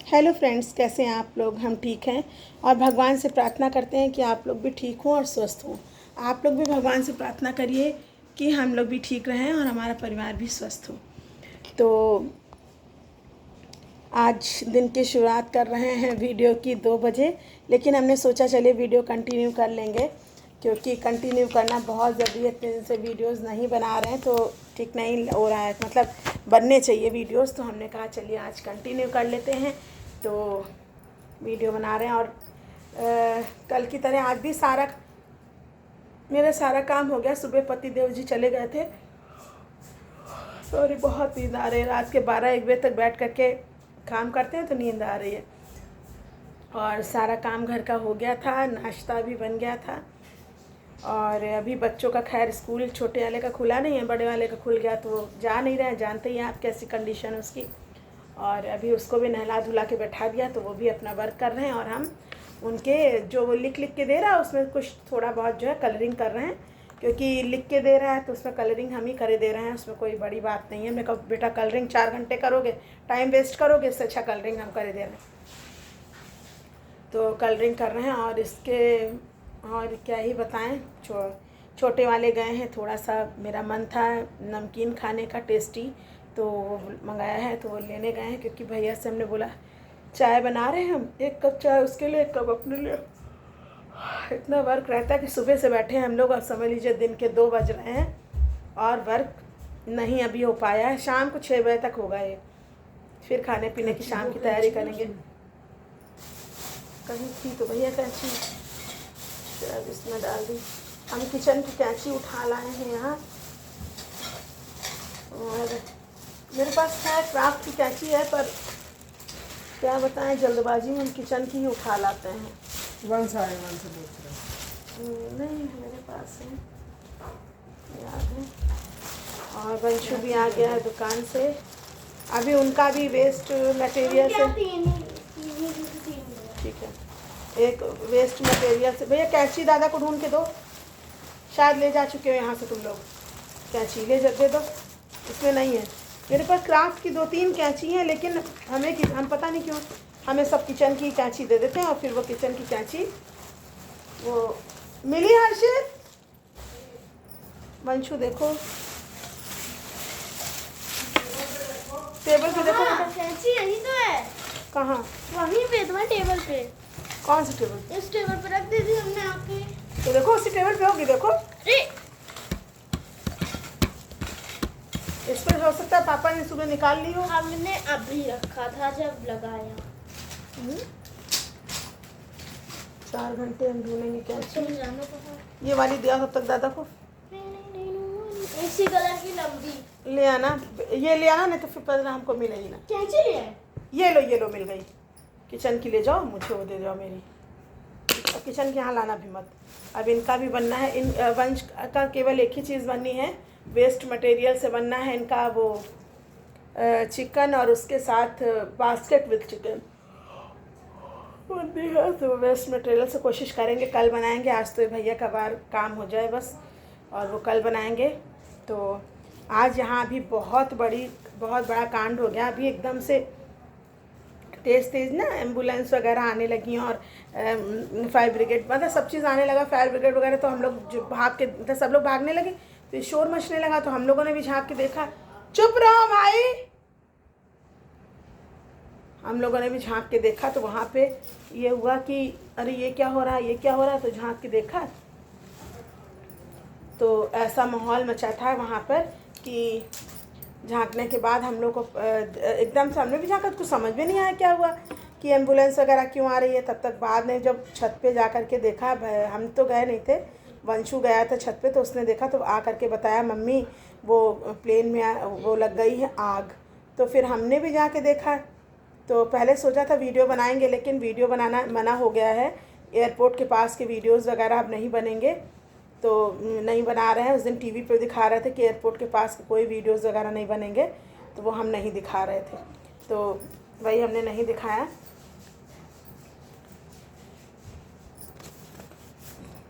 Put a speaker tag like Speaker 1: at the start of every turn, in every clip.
Speaker 1: Hello friends, कैसे हैं आप लोग। हम ठीक हैं और भगवान से प्रार्थना करते हैं कि आप लोग भी ठीक हों और स्वस्थ हों। आप लोग भी भगवान से प्रार्थना करिए कि हम लोग भी ठीक रहें और हमारा परिवार भी स्वस्थ हो। तो आज दिन की शुरुआत कर रहे हैं वीडियो की 2 बजे, लेकिन हमने सोचा चलिए वीडियो कंटिन्यू कर लेंगे क्योंकि कंटिन्यू करना बहुत ज़रूरी है। इतने दिन से वीडियोज़ नहीं बना रहे हैं तो ठीक नहीं हो रहा है, मतलब बनने चाहिए वीडियोज़। तो हमने कहा चलिए आज कंटिन्यू कर लेते हैं, तो वीडियो बना रहे हैं। और कल की तरह आज भी मेरा सारा काम हो गया। सुबह पति देव जी चले गए थे। सॉरी, बहुत नींद आ रही है। रात के 12-1 बजे तक बैठ करके काम करते हैं तो नींद आ रही है। और सारा काम घर का हो गया था, नाश्ता भी बन गया था। और अभी बच्चों का खैर स्कूल छोटे वाले का खुला नहीं है, बड़े वाले का खुल गया तो वो जा नहीं रहे हैं। जानते ही हैं आप कैसी कंडीशन है उसकी। और अभी उसको भी नहला धुला के बैठा दिया तो वो भी अपना वर्क कर रहे हैं। और हम उनके जो वो लिख के दे रहा है उसमें कुछ थोड़ा बहुत जो है कलरिंग कर रहे हैं, क्योंकि लिख के दे रहा है तो उसमें कलरिंग हम ही करे दे रहे हैं। उसमें कोई बड़ी बात नहीं है। मैं कहा बेटा कलरिंग 4 घंटे करोगे, टाइम वेस्ट करोगे, इससे अच्छा कलरिंग हम करे दे रहे हैं। तो कलरिंग कर रहे हैं। और इसके और क्या ही बताएं, छोटे वाले गए हैं। थोड़ा सा मेरा मन था नमकीन खाने का टेस्टी, तो वो मंगाया है तो वो लेने गए हैं, क्योंकि भैया से हमने बोला चाय बना रहे हैं हम, 1 कप चाय उसके लिए, 1 कप अपने लिए। इतना वर्क रहता है कि सुबह से बैठे हैं हम लोग। अब समझ लीजिए दिन के 2 बज रहे हैं और वर्क नहीं अभी हो पाया है। शाम को 6 बजे तक होगा ये। फिर खाने पीने की शाम की तैयारी करेंगे। कहीं थी तो भैया कैंची इसमें डाल दी। हम किचन की कैंची उठा लाए हैं यहाँ। और मेरे पास है क्राफ्ट की कैंची है, पर क्या बताएं जल्दबाजी में हम किचन की ही उठा लाते हैं।
Speaker 2: 1 से पूछ रहे
Speaker 1: नहीं मेरे पास है, याद है। और वंशु भी आ गया है दुकान से। अभी उनका भी वेस्ट मटेरियल से, ठीक है, एक वेस्ट मटेरियल से। भैया कैंची दादा को ढूंढ के दो, शायद ले जा चुके हो यहाँ से तुम लोग। कैंची ले दे दो, इसमें नहीं है। मेरे पास क्राफ्ट की 2-3 कैंची हैं, लेकिन हम पता नहीं क्यों हमें सब किचन की कैंची दे देते हैं। और फिर वो किचन की कैंची वो मिली। हर्षित, वंशु देखो टेबल पे, देखो
Speaker 3: कैंची यही तो है।
Speaker 1: कहाँ?
Speaker 3: वहीं पे तुम्हारे टेबल पे।
Speaker 1: कौन सी टेबल?
Speaker 3: इस टेबल पे रख दी थी हमने आके।
Speaker 1: तो देखो उसी टेबल पे होगी, देखो।
Speaker 3: अरे
Speaker 1: इस पर हो सकता है पापा ने सुबह निकाल ली हो।
Speaker 3: हमने अभी रखा था जब लगाया।
Speaker 1: 4 घंटे हम ढूंढेंगे कैंची।
Speaker 3: जानो तो
Speaker 1: ये वाली दिया तब तक दादा को।
Speaker 3: इसी कलर की लंबी
Speaker 1: ले आना, ये ले आना, नहीं तो फिर पता हमको मिलेगी ना।
Speaker 3: कैंची ले आए।
Speaker 1: ये लो मिल गई। किचन की ले जाओ, मुझे वो दे जाओ मेरी। अब किचन के यहाँ लाना भी मत। अब इनका भी बनना है। इन वंश का केवल एक ही चीज़ बननी है, वेस्ट मटेरियल से बनना है इनका वो चिकन, और उसके साथ बास्केट विद चिकन बननी है। तो वेस्ट मटेरियल से कोशिश करेंगे, कल बनाएंगे। आज तो भैया का बार काम हो जाए बस, और वो कल बनाएंगे। तो आज यहाँ अभी बहुत बड़ा कांड हो गया। अभी एकदम से तेज़ ना एम्बुलेंस वगैरह आने लगी, और फायर ब्रिगेड, मतलब सब चीज़ आने लगा, फायर ब्रिगेड वगैरह। तो हम लोग जो भाग के, मतलब सब लोग भागने लगे, तो शोर मचने लगा। तो हम लोगों ने भी झाँक के देखा। चुप रहो भाई। हम लोगों ने भी झाँक के देखा तो वहाँ पे ये हुआ कि अरे ये क्या हो रहा है, ये क्या हो रहा है। तो झाँक के देखा तो ऐसा माहौल मचा था वहाँ पर कि झांकने के बाद हम लोग को एकदम से हमने भी झांका तो कुछ समझ में नहीं आया क्या हुआ, कि एम्बुलेंस वगैरह क्यों आ रही है। तब तक बाद में जब छत पे जा कर के देखा, हम तो गए नहीं थे, वंशु गया था छत पे, तो उसने देखा तो आ करके बताया मम्मी वो प्लेन में वो लग गई है आग। तो फिर हमने भी जाके देखा। तो पहले सोचा था वीडियो बनाएंगे, लेकिन वीडियो बनाना मना हो गया है। एयरपोर्ट के पास के वीडियोज़ वगैरह अब नहीं बनेंगे, तो नहीं बना रहे हैं। उस दिन टीवी पे दिखा रहे थे कि एयरपोर्ट के पास कोई वीडियोस वगैरह नहीं बनेंगे, तो वो हम नहीं दिखा रहे थे। तो वही हमने नहीं दिखाया।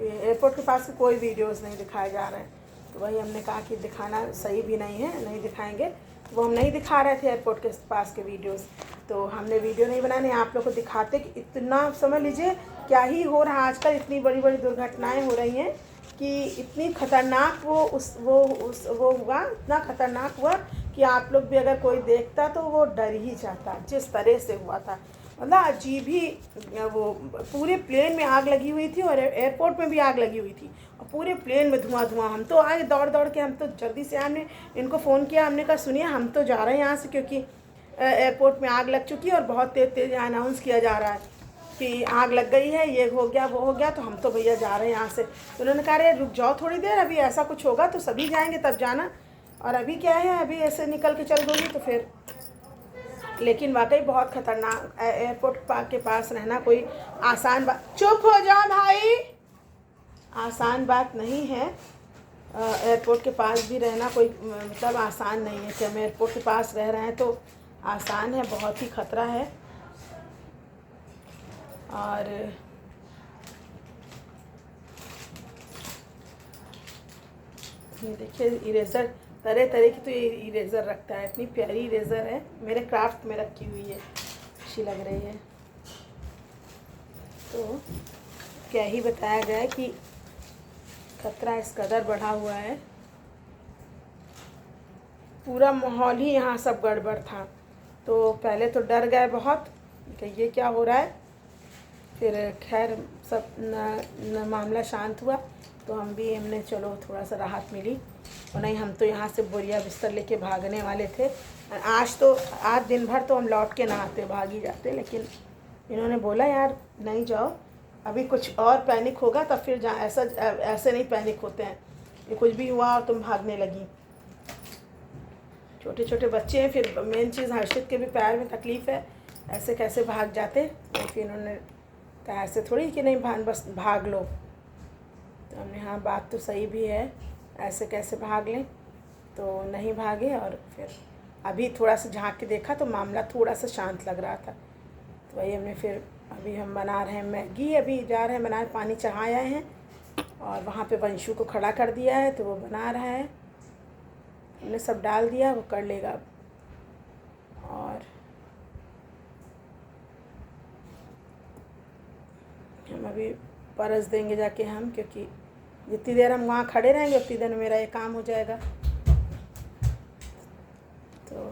Speaker 1: एयरपोर्ट के पास के कोई वीडियोस नहीं दिखाए जा रहे हैं, तो वही हमने कहा कि दिखाना सही भी नहीं है, नहीं दिखाएंगे। तो वो हम नहीं दिखा रहे थे एयरपोर्ट के पास के वीडियोस। तो हमने वीडियो नहीं बनाने, आप लोग को दिखाते कि इतना, समझ लीजिए क्या ही हो रहा है आजकल। इतनी बड़ी बड़ी दुर्घटनाएं हो रही हैं कि इतनी खतरनाक वो हुआ, इतना खतरनाक हुआ कि आप लोग भी अगर कोई देखता तो वो डर ही जाता जिस तरह से हुआ था। मतलब अजीब ही, वो पूरे प्लेन में आग लगी हुई थी और एयरपोर्ट में भी आग लगी हुई थी और पूरे प्लेन में धुआं धुआं। हम तो आए दौड़ दौड़ के, हम तो जल्दी से हमने इनको फ़ोन किया, हमने कहा सुनिए हम तो जा रहे हैं यहाँ से, क्योंकि एयरपोर्ट में आग लग चुकी है और बहुत तेज़ तेज़ अनाउंस किया जा रहा है कि आग लग गई है, ये हो गया वो हो गया, तो हम तो भैया जा रहे हैं यहाँ से। तो उन्होंने कहा अरे रुक जाओ थोड़ी देर, अभी ऐसा कुछ होगा तो सभी जाएंगे तब जाना, और अभी क्या है अभी ऐसे निकल के चल गई तो फिर। लेकिन वाकई बहुत ख़तरनाक, एयरपोर्ट के पास रहना कोई आसान बात, चुप हो जाओ भाई, आसान बात नहीं है। एयरपोर्ट के पास भी रहना कोई मतलब आसान नहीं है कि हम एयरपोर्ट के पास रह रहे हैं तो आसान है, बहुत ही ख़तरा है। और ये देखिए इरेज़र, तरह तरह की तो ये इरेज़र रखता है, इतनी प्यारी इरेज़र है, मेरे क्राफ्ट में रखी हुई है, अच्छी लग रही है। तो क्या ही बताया गया है कि खतरा इस कदर बढ़ा हुआ है, पूरा माहौल ही यहाँ सब गड़बड़ था। तो पहले तो डर गए बहुत कि ये क्या हो रहा है, फिर खैर सब न मामला शांत हुआ तो हमने चलो थोड़ा सा राहत मिली, और नहीं हम तो यहाँ से बोरिया बिस्तर लेके भागने वाले थे। आज दिन भर तो हम लौट के ना आते, भाग ही जाते, लेकिन इन्होंने बोला यार नहीं जाओ, अभी कुछ और पैनिक होगा तब फिर ऐसे नहीं पैनिक होते हैं, ये कुछ भी हुआ और तुम भागने लगी। छोटे छोटे बच्चे हैं, फिर मेन चीज़ हर्षित के भी पैर में तकलीफ़ है, ऐसे कैसे भाग जाते। तो फिर इन्होंने कहा ऐसे थोड़ी कि नहीं बस भाग लो, तो हमने हाँ बात तो सही भी है, ऐसे कैसे भाग लें, तो नहीं भागे। और फिर अभी थोड़ा सा झांक के देखा तो मामला थोड़ा सा शांत लग रहा था, तो वही हमने फिर अभी हम बना रहे हैं मैगी, अभी जा रहे हैं बनाने, पानी चढ़ाए आए हैं और वहाँ पे वंशु को खड़ा कर दिया है तो वो बना रहा है, हमने सब डाल दिया, वो कर लेगा। और हम अभी परस देंगे जाके हम, क्योंकि जितनी देर हम वहाँ खड़े रहेंगे उतनी देर में मेरा ये काम हो जाएगा। तो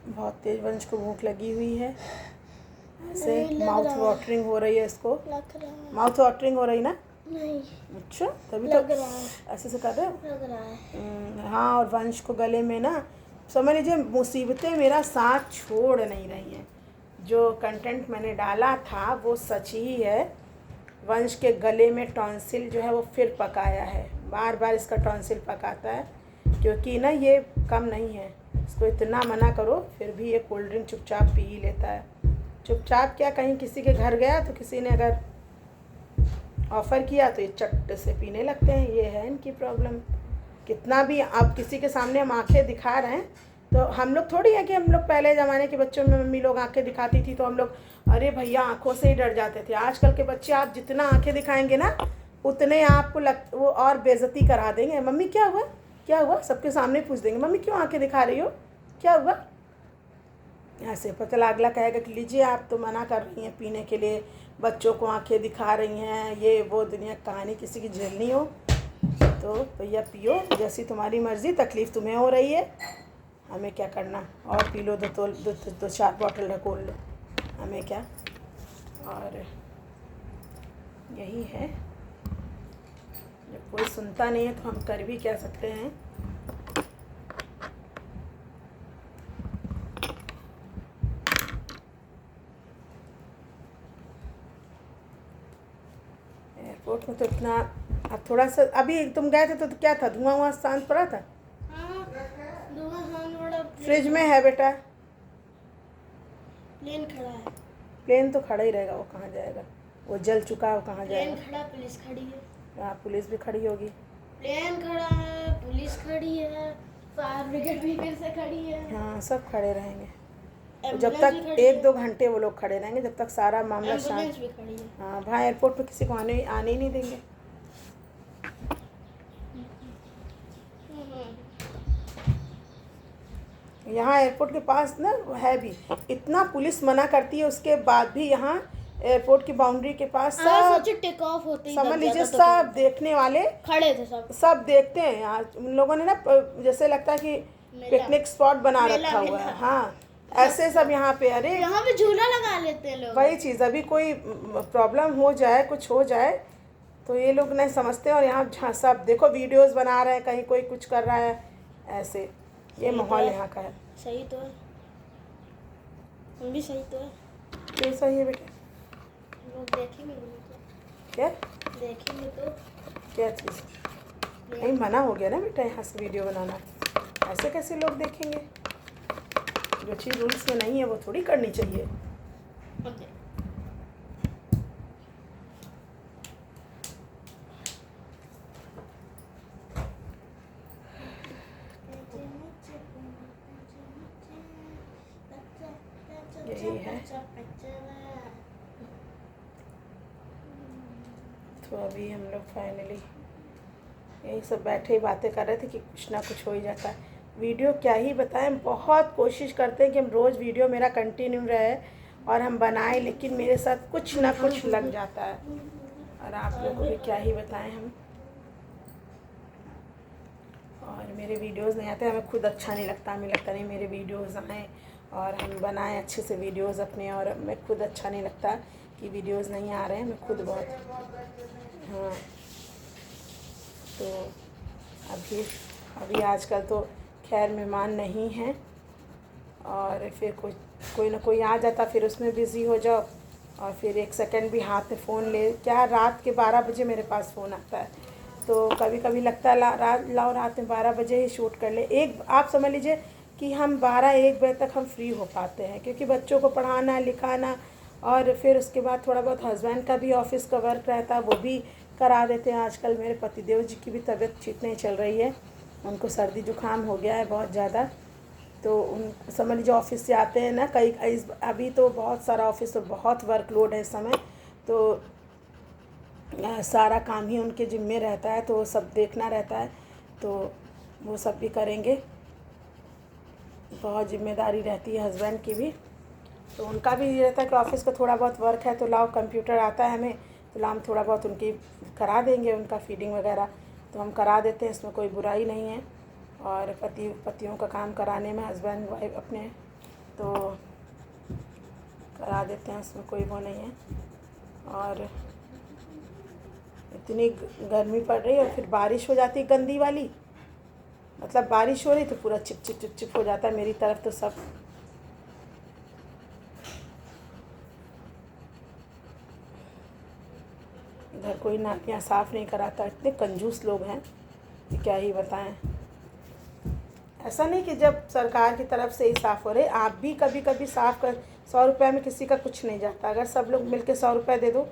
Speaker 1: बहुत तेज वंश को भूख लगी हुई है, ऐसे माउथ वाटरिंग हो रही है इसको, माउथ वाटरिंग हो रही ना?
Speaker 3: नहीं।
Speaker 1: अच्छा तभी
Speaker 3: लग
Speaker 1: तो
Speaker 3: रहा है।
Speaker 1: ऐसे से कर रहे हो?
Speaker 3: लग रहा है।
Speaker 1: हाँ, और वंश को गले में ना, समझ लीजिए मुसीबतें मेरा साथ छोड़ नहीं रही हैं। जो कंटेंट मैंने डाला था वो सच ही है, वंश के गले में टॉन्सिल जो है वो फिर पकाया है, बार बार इसका टॉन्सिल पकाता है, क्योंकि ना ये कम नहीं है, इसको इतना मना करो फिर भी ये कोल्ड ड्रिंक चुपचाप पी ही लेता है। चुपचाप क्या, कहीं किसी के घर गया तो किसी ने अगर ऑफ़र किया तो ये चट से पीने लगते हैं, ये है इनकी प्रॉब्लम। कितना भी आप किसी के सामने हम आँखें दिखा रहे हैं, तो हम लोग थोड़ी है कि हम लोग पहले ज़माने के बच्चों में मम्मी लोग आँखें दिखाती थी तो हम लोग अरे भैया आँखों से ही डर जाते थे। आजकल के बच्चे आप जितना आँखें दिखाएंगे ना उतने आपको वो और बेइज्जती करा देंगे। मम्मी क्या हुआ क्या हुआ, सबके सामने पूछ देंगे मम्मी क्यों आँखें दिखा रही हो, क्या हुआ, ऐसे पता अगला कहेगा कि लीजिए आप तो मना कर रही हैं पीने के लिए, बच्चों को आंखें दिखा रही हैं, ये वो दुनिया कहानी किसी की झेलनी हो तो भैया पियो, जैसी तुम्हारी मर्ज़ी, तकलीफ़ तुम्हें हो रही है, हमें क्या करना, और पी लो दो चार बॉटल ढकोल लो, हमें क्या। और यही है, जब कोई सुनता नहीं है तो हम कर भी क्या सकते हैं। एयरपोर्ट में तो इतना, अब थोड़ा सा अभी तुम गए थे तो क्या था, धुआं हुआ शांत पड़ा था?
Speaker 3: हाँ, धुआं शांत पड़ा।
Speaker 1: फ्रिज में है बेटा,
Speaker 3: प्लेन खड़ा है।
Speaker 1: प्लेन तो खड़ा ही रहेगा, वो कहाँ जाएगा, वो जल चुका है, वो कहाँ जाएगा।
Speaker 3: प्लेन खड़ा, पुलिस खड़ी है।
Speaker 1: हाँ पुलिस भी खड़ी होगी।
Speaker 3: प्लेन खड़ा है, पुलिस खड़ी है, फायर ब्रिगेड भी फिर से खड़ी है।
Speaker 1: हाँ सब खड़े रहेंगे, तो जब
Speaker 3: एम्बुलेंस भी
Speaker 1: तक
Speaker 3: खड़ी है।
Speaker 1: 1-2 घंटे वो लोग खड़े रहेंगे, जब तक सारा मामला
Speaker 3: एम्बुलेंस
Speaker 1: शांत।
Speaker 3: भी खड़ी है।
Speaker 1: हाँ भाई एयरपोर्ट पे किसी को आने ही नहीं देंगे। यहाँ एयरपोर्ट के पास ना है भी, इतना पुलिस मना करती है उसके बाद भी यहाँ एयरपोर्ट की बाउंड्री के पास सब
Speaker 3: सोचो टेक ऑफ होते ही
Speaker 1: समझ
Speaker 3: दब
Speaker 1: लीजिए
Speaker 3: जाता
Speaker 1: सब देखने वाले
Speaker 3: तो खड़े थे सब।
Speaker 1: सब देखते हैं। यहाँ उन लोगों ने ना जैसे लगता है कि पिकनिक स्पॉट बना रखा हुआ है। हाँ, ऐसे सब यहाँ पे। अरे
Speaker 3: यहाँ पे झूला लगा लेते हैं लोग।
Speaker 1: वही चीज़, अभी कोई प्रॉब्लम हो जाए, कुछ हो जाए तो ये लोग नहीं समझते। और यहाँ सब देखो वीडियोस बना रहे हैं, कहीं कोई कुछ कर रहा है, ऐसे ये माहौल यहाँ का है।
Speaker 3: सही तो है, हम भी सही तो है।
Speaker 1: ये सही है बेटा।
Speaker 3: लोग देखेंगे
Speaker 1: क्या
Speaker 3: देखेंगे तो
Speaker 1: क्या चीज़ नहीं, मना हो गया ना बेटा यहाँ से वीडियो बनाना। ऐसे कैसे लोग देखेंगे? जो चीज़ रूल्स में नहीं है वो थोड़ी करनी चाहिए। यही है। तो अभी हम लोग फाइनली यही सब बैठे ही बातें कर रहे थे कि कुछ ना कुछ हो ही जाता है। वीडियो क्या ही बताएं, बहुत कोशिश करते हैं कि हम रोज़ वीडियो मेरा कंटिन्यू रहे और हम बनाएं, लेकिन मेरे साथ कुछ ना कुछ लग जाता है। और आप लोगों को भी क्या ही बताएं हम। और मेरे वीडियोस नहीं आते, हमें खुद अच्छा नहीं लगता। हमें लगता नहीं मेरे वीडियोस आएँ और हम बनाएं अच्छे से वीडियोस अपने, और हमें खुद अच्छा नहीं लगता कि वीडियोस नहीं आ रहे हैं। मैं खुद बहुत हाँ। तो अभी आजकल तो खैर मेहमान नहीं हैं, और फिर कोई ना कोई आ जाता, फिर उसमें बिज़ी हो जाओ, और फिर एक सेकंड भी हाथ में फ़ोन ले, क्या रात के 12 बजे मेरे पास फ़ोन आता है। तो कभी कभी लगता है लाओ रात में 12 बजे ही शूट कर ले। एक आप समझ लीजिए कि हम 12-1 बजे तक हम फ्री हो पाते हैं, क्योंकि बच्चों को पढ़ाना लिखाना, और फिर उसके बाद थोड़ा बहुत हस्बैंड का भी ऑफिस का वर्क रहता है, वो भी करा देते हैं। आजकल मेरे पतिदेव जी की भी तबीयत ठीक नहीं चल रही है, उनको सर्दी जुकाम हो गया है बहुत ज़्यादा। तो उन समझ लीजिए ऑफिस से आते हैं ना, कई अभी तो बहुत सारा ऑफिस तो बहुत वर्कलोड है इस समय, तो सारा काम ही उनके जिम्मे रहता है, तो वो सब देखना रहता है, तो वो सब भी करेंगे। बहुत जिम्मेदारी रहती है हस्बैंड की भी, तो उनका भी ये रहता है कि ऑफिस का थोड़ा बहुत वर्क है तो लाओ कंप्यूटर आता है हमें, तो लाओ हम थोड़ा बहुत उनकी करा देंगे, उनका फीडिंग वगैरह तो हम करा देते हैं, इसमें कोई बुराई नहीं है। और पतियों का काम कराने में हस्बैंड वाइफ अपने तो करा देते हैं, उसमें कोई वो नहीं है। और इतनी गर्मी पड़ रही है, और फिर बारिश हो जाती है गंदी वाली, मतलब बारिश हो रही तो पूरा चिप हो जाता है मेरी तरफ तो सब। इधर कोई नालियाँ साफ़ नहीं कराता, इतने कंजूस लोग हैं कि क्या ही बताएं। ऐसा नहीं कि जब सरकार की तरफ से ही साफ़ हो रहे, आप भी कभी कभी साफ़ कर, 100 रुपये में किसी का कुछ नहीं जाता। अगर सब लोग मिलके 100 रुपये दे दो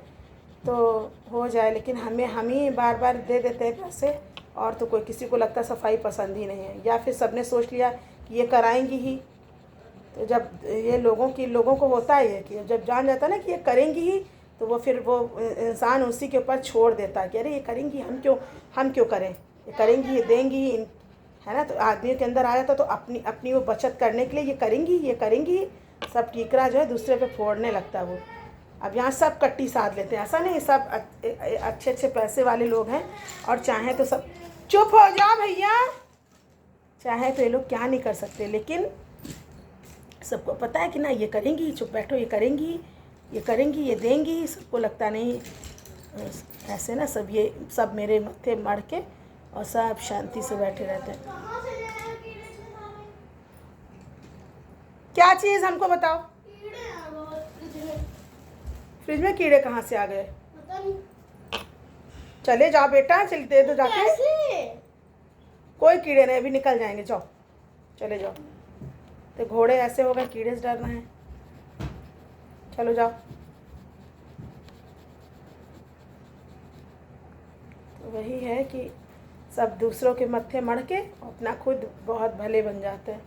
Speaker 1: तो हो जाए, लेकिन हम ही बार बार दे देते हैं पैसे, और तो कोई किसी को लगता सफाई पसंद ही नहीं है, या फिर सबने सोच लिया कि ये कराएंगी ही। तो जब ये लोगों को होता ही है कि जब जान जाता है ना कि ये करेंगी ही, तो वो फिर वो इंसान उसी के ऊपर छोड़ देता है कि अरे ये करेंगी, हम क्यों करें, ये करेंगी, ये देंगी, है ना। तो आदमी के अंदर आ जाता तो अपनी वो बचत करने के लिए ये करेंगी सब ठीकरा जो है दूसरे पे फोड़ने लगता है वो। अब यहाँ सब कट्टी साध लेते हैं, ऐसा नहीं, सब अच्छे पैसे वाले लोग हैं, और चाहे तो सब चुप हो जाओ भैया, चाहे तो ये लोग क्या नहीं कर सकते, लेकिन सबको पता है कि ना ये करेंगी, चुप बैठो, ये करेंगी, ये देंगी। सबको लगता नहीं ऐसे ना, सब मेरे मत्थे मर के और सब शांति से बैठे रहते हैं। क्या चीज़ हमको बताओ? फ्रिज में कीड़े कहाँ से आ गए? चले जाओ बेटा, चलते तो जाके, कोई कीड़े नहीं, अभी निकल जाएंगे, जाओ चले जाओ। तो घोड़े ऐसे हो गए, कीड़े से डरना है, चलो जाओ। तो वही है कि सब दूसरों के मत्थे मड़ के अपना खुद बहुत भले बन जाते हैं,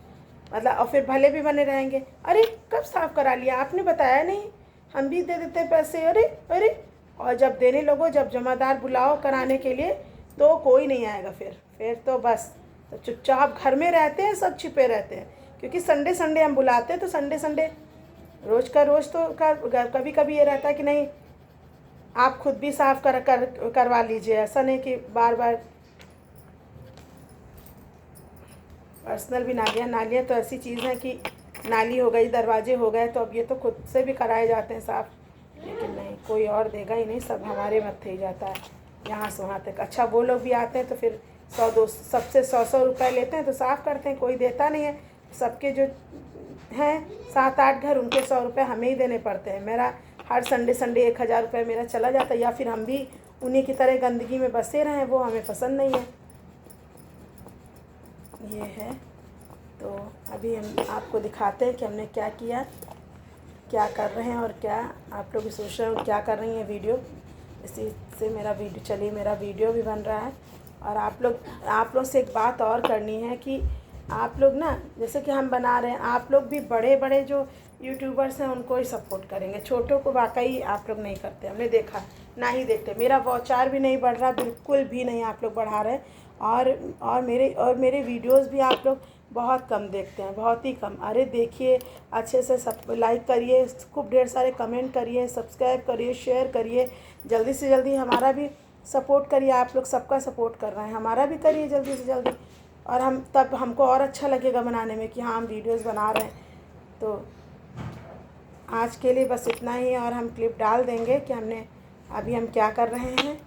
Speaker 1: मतलब, और फिर भले भी बने रहेंगे। अरे कब साफ करा लिया, आपने बताया नहीं, हम भी दे देते पैसे, अरे। और जब देने लगो, जब जमादार बुलाओ कराने के लिए, तो कोई नहीं आएगा फिर तो बस, तो चुपचाप घर में रहते हैं, सब छिपे रहते हैं, क्योंकि संडे संडे हम बुलाते हैं, तो संडे संडे रोज़ का रोज़ तो कभी कभी ये रहता है कि नहीं आप खुद भी साफ़ करवा लीजिए, ऐसा नहीं कि बार बार। पर्सनल भी नालियाँ तो ऐसी चीज़ है कि नाली हो गई, दरवाजे हो गए, तो अब ये तो खुद से भी कराए जाते हैं साफ़, लेकिन नहीं, कोई और देगा ही नहीं, सब हमारे मत्थे ही जाता है यहाँ से वहाँ तक। अच्छा वो लोग भी आते हैं तो फिर 100-200 सबसे 100 रुपये लेते हैं तो साफ़ करते हैं, कोई देता नहीं है। सबके जो हैं 7-8 घर, उनके 100 रुपये हमें ही देने पड़ते हैं। मेरा हर संडे संडे 1000 रुपये मेरा चला जाता है, या फिर हम भी उन्हीं की तरह गंदगी में बसे रहें, वो हमें पसंद नहीं है। ये है, तो अभी हम आपको दिखाते हैं कि हमने क्या किया, क्या कर रहे हैं, और क्या आप लोग भी सोच रहे हो क्या कर रही हैं वीडियो। इसी से मेरा वीडियो भी बन रहा है। और आप लोग से एक बात और करनी है कि आप लोग ना, जैसे कि हम बना रहे हैं, आप लोग भी बड़े बड़े जो यूट्यूबर्स हैं उनको ही सपोर्ट करेंगे, छोटों को वाकई आप लोग नहीं करते, हमने देखा, ना ही देखते। मेरा वाचार भी नहीं बढ़ रहा, बिल्कुल भी नहीं आप लोग बढ़ा रहे हैं। और मेरे वीडियोस भी आप लोग बहुत कम देखते हैं, बहुत ही कम। अरे देखिए, अच्छे से सब लाइक करिए, खूब ढेर सारे कमेंट करिए, सब्सक्राइब करिए, शेयर करिए, जल्दी से जल्दी हमारा भी सपोर्ट करिए। आप लोग सबका सपोर्ट कर रहे हैं, हमारा भी करिए जल्दी से जल्दी, और तब हमको और अच्छा लगेगा बनाने में कि हाँ हम वीडियोस बना रहे हैं। तो आज के लिए बस इतना ही, और हम क्लिप डाल देंगे कि अभी हम क्या कर रहे हैं।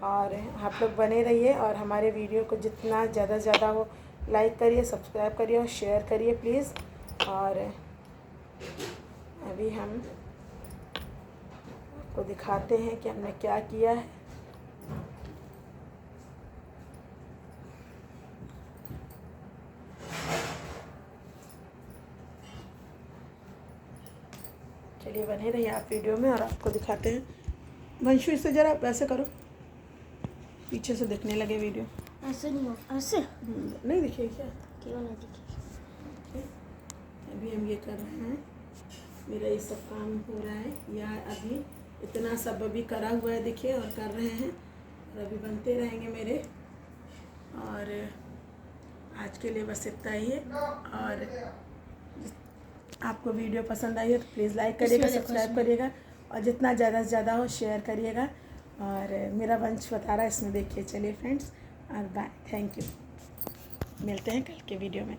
Speaker 1: और आप लोग बने रहिए, और हमारे वीडियो को जितना ज़्यादा से ज़्यादा हो लाइक करिए, सब्सक्राइब करिए और शेयर करिए प्लीज़। और अभी हम आपको दिखाते हैं कि हमने क्या किया है। चलिए बने रहिए आप वीडियो में, और आपको दिखाते हैं। वंशु इसे ज़रा वैसे करो, पीछे से दिखने लगे वीडियो।
Speaker 3: ऐसे नहीं हो, ऐसे
Speaker 1: नहीं दिखे क्या?
Speaker 3: क्यों नहीं दिखी?
Speaker 1: अभी हम ये कर रहे हैं, मेरा ये सब काम हो रहा है, या अभी इतना सब अभी करा हुआ है देखिए, और कर रहे हैं, और अभी बनते रहेंगे मेरे। और आज के लिए बस इतना ही है। और आपको वीडियो पसंद आई है तो प्लीज़ लाइक करिएगा, सब्सक्राइब करिएगा, और जितना ज़्यादा से ज़्यादा हो शेयर करिएगा। और मेरा वंश बता रहा है इसमें, देखिए। चलिए फ्रेंड्स, और बाय, थैंक यू, मिलते हैं कल के वीडियो में।